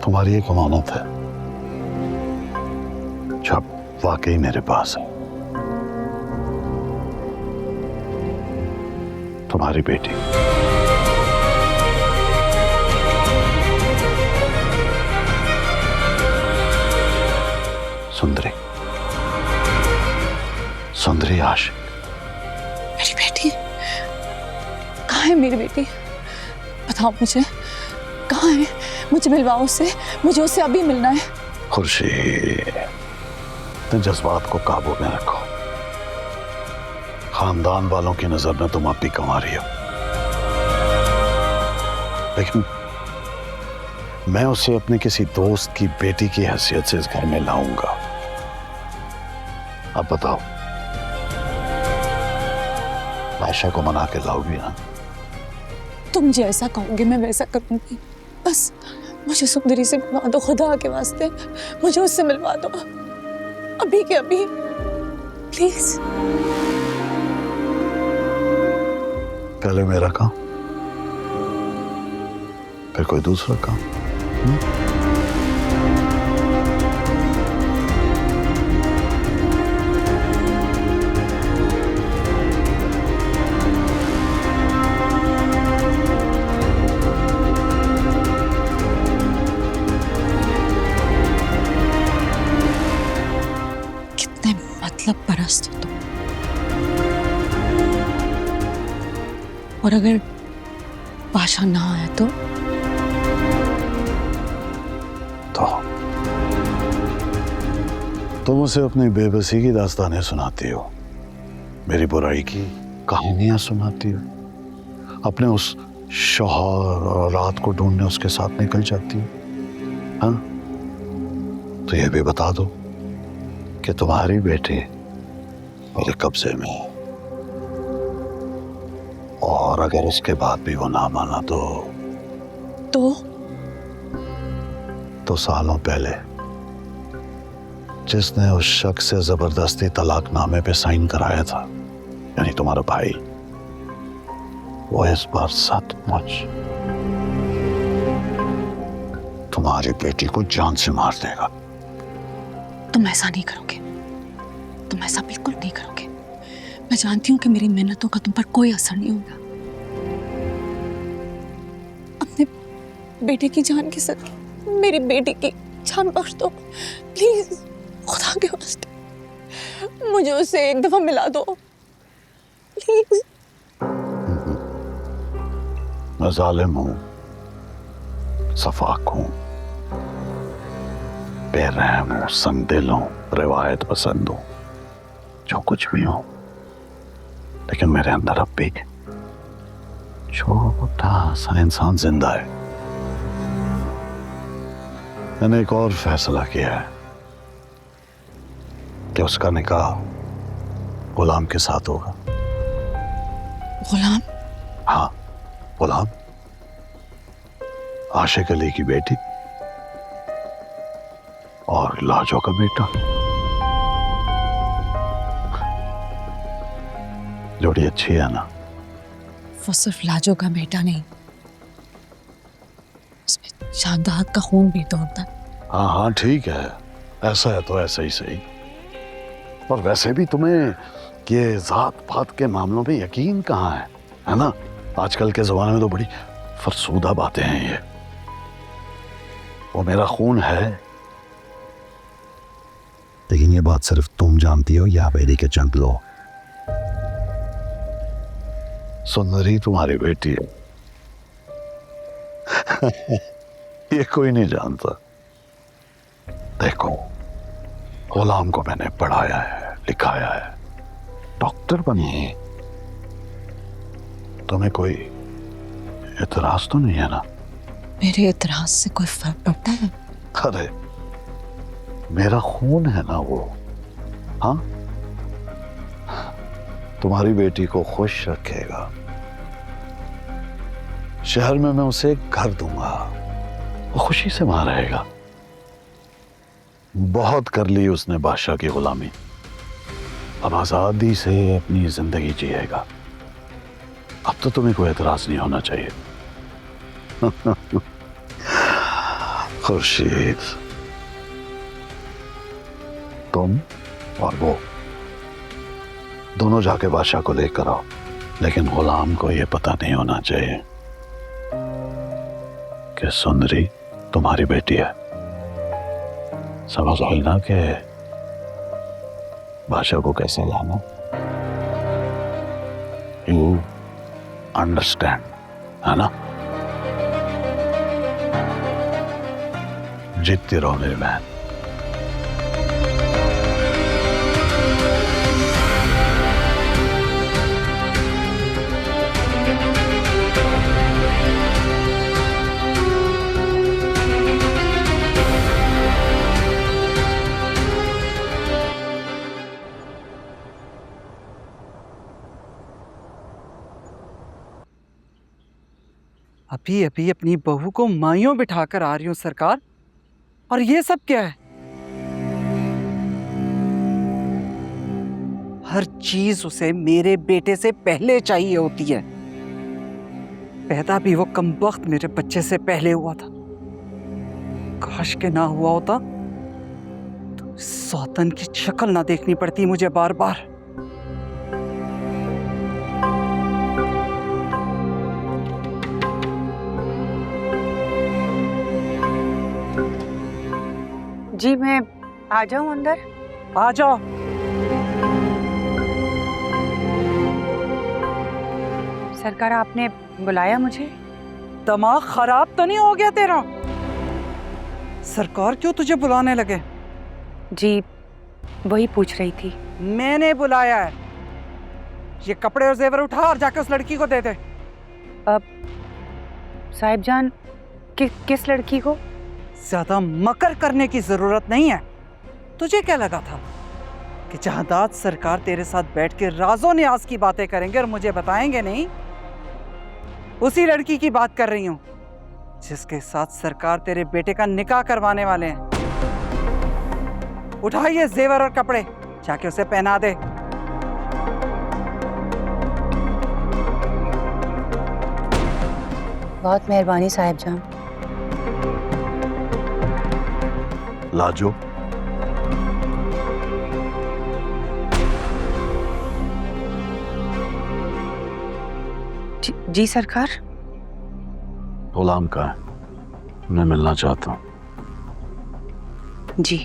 तुम्हारी एक अमानत है जो अब वाकई मेरे पास है। तुम्हारी बेटी। सुंदरी, सुंदरी आशिक। मेरी बेटी कहाँ है? मेरी बेटी बताओ मुझे, कहाँ है? मुझे मिलवाओ उससे, मुझे उससे अभी मिलना है। खुर्शीद, तुम जज्बात को काबू में रखो। खानदान वालों की नजर में तुम अब भी कुंवारी हो, लेकिन मैं उसे अपने किसी दोस्त की बेटी की हैसियत से इस घर में लाऊंगा। अब बताओ, आयशा को मना के लाओगी ना? तुम जैसा कहोगे मैं वैसा करूंगी। बस मुझे सुंदरी से मिलवा दो, खुदा के वास्ते मुझे उससे मिलवा दो, अभी के अभी, प्लीज। पहले मेरा काम, फिर कोई दूसरा काम। कितने मतलब परस्त हो तुम। और अगर बादशाह ना आया तो तुम उसे अपनी बेबसी की दास्तानें सुनाती हो, मेरी बुराई की कहानियां सुनाती हो, अपने उस शौहर और रात को ढूंढने उसके साथ निकल जाती हो। हाँ, तो ये भी बता दो कि तुम्हारी बेटी मेरे कब्जे में है, और अगर उसके बाद भी वो ना माना तो सालों पहले जिसने उस शख्स से जबरदस्ती तलाकनामे पे साइन कराया था, यानी तुम्हारा भाई, वो इस बार सचमुच तुम्हारी बेटी को जान से मार देगा। तुम ऐसा नहीं करोगे, तुम ऐसा बिल्कुल नहीं करोगे। मैं जानती हूँ कि मेरी मेहनतों का तुम पर कोई असर नहीं होगा। अपने बेटे की जान के साथ मेरी बेटी की जान बख्श दो प्लीज, खुदा के वास्ते मुझे उससे एक दफा मिला दो प्लीज। मैं जालिम हूं, सफाक हूं, बेरहम हूं, संगदिल हूं, रिवायत पसंद हूं, जो कुछ भी हूं, लेकिन मेरे अंदर अब भी छोटा सा इंसान जिंदा है। मैंने एक और फैसला किया है कि उसका निकाह गुलाम के साथ होगा। गुलाम? हाँ, गुलाम, आशिक अली की बेटी और लाजो का बेटा। जोड़ी अच्छी है ना? वो सिर्फ लाजो का बेटा नहीं, उसमें शादात का खून भी तो होता है। हाँ हाँ ठीक है, ऐसा है तो ऐसा ही सही। और वैसे भी तुम्हें ये जात पात के मामलों में यकीन कहाँ है ना? आजकल के जमाने में तो बड़ी फरसूदा बातें हैं ये। वो मेरा खून है, लेकिन ये बात सिर्फ तुम जानती हो या बेरी के चंद लोग। सुंदरी तुम्हारी बेटी है। ये कोई नहीं जानता। देखो, गुलाम को मैंने पढ़ाया है, लिखाया है, डॉक्टर बनी है। तुम्हें कोई एतराज तो नहीं है ना? मेरे एतराज से कोई फर्क पड़ता है? अरे मेरा खून है ना वो। हाँ, तुम्हारी बेटी को खुश रखेगा। शहर में मैं उसे एक घर दूंगा, वो खुशी से वहां रहेगा। बहुत कर ली उसने बादशाह की गुलामी, अब आजादी से अपनी जिंदगी जिएगा। अब तो तुम्हें कोई एतराज नहीं होना चाहिए। खुर्शीद, तुम और वो दोनों जाके बादशाह को लेकर आओ, लेकिन गुलाम को यह पता नहीं होना चाहिए कि सुंदरी तुम्हारी बेटी है। समझ आई ना कि बादशाह को कैसे लाना? यू अंडरस्टैंड, है ना? जीतती रहो मेरी बहन। अभी अभी अपनी बहू को माइयों बिठाकर आ रही हूँ सरकार, और ये सब क्या है? हर चीज उसे मेरे बेटे से पहले चाहिए होती है। पैदा भी वो कमबख्त मेरे बच्चे से पहले हुआ था। काश के ना हुआ होता तो सौतन की शक्ल ना देखनी पड़ती मुझे बार बार। जी मैं आ जाऊं अंदर? आ जाओ। सरकार आपने बुलाया मुझे? दिमाग खराब तो नहीं हो गया तेरा? सरकार क्यों तुझे बुलाने लगे? जी वही पूछ रही थी। मैंने बुलाया है। ये कपड़े और जेवर उठा और जाकर उस लड़की को दे दे। अब साहिब जान किस लड़की को? ज्यादा मकर करने की जरूरत नहीं है। तुझे क्या लगा था कि जहादात सरकार तेरे साथ बैठ के राजो न्याज की बातें करेंगे और मुझे बताएंगे नहीं? उसी लड़की की बात कर रही हूं जिसके साथ सरकार तेरे बेटे का निकाह करवाने वाले हैं। उठाइए जेवर और कपड़े, जाके उसे पहना दे। बहुत मेहरबानी साहिब जान। लाजो, जी सरकार। गुलाम का है, मैं मिलना चाहता हूं। जी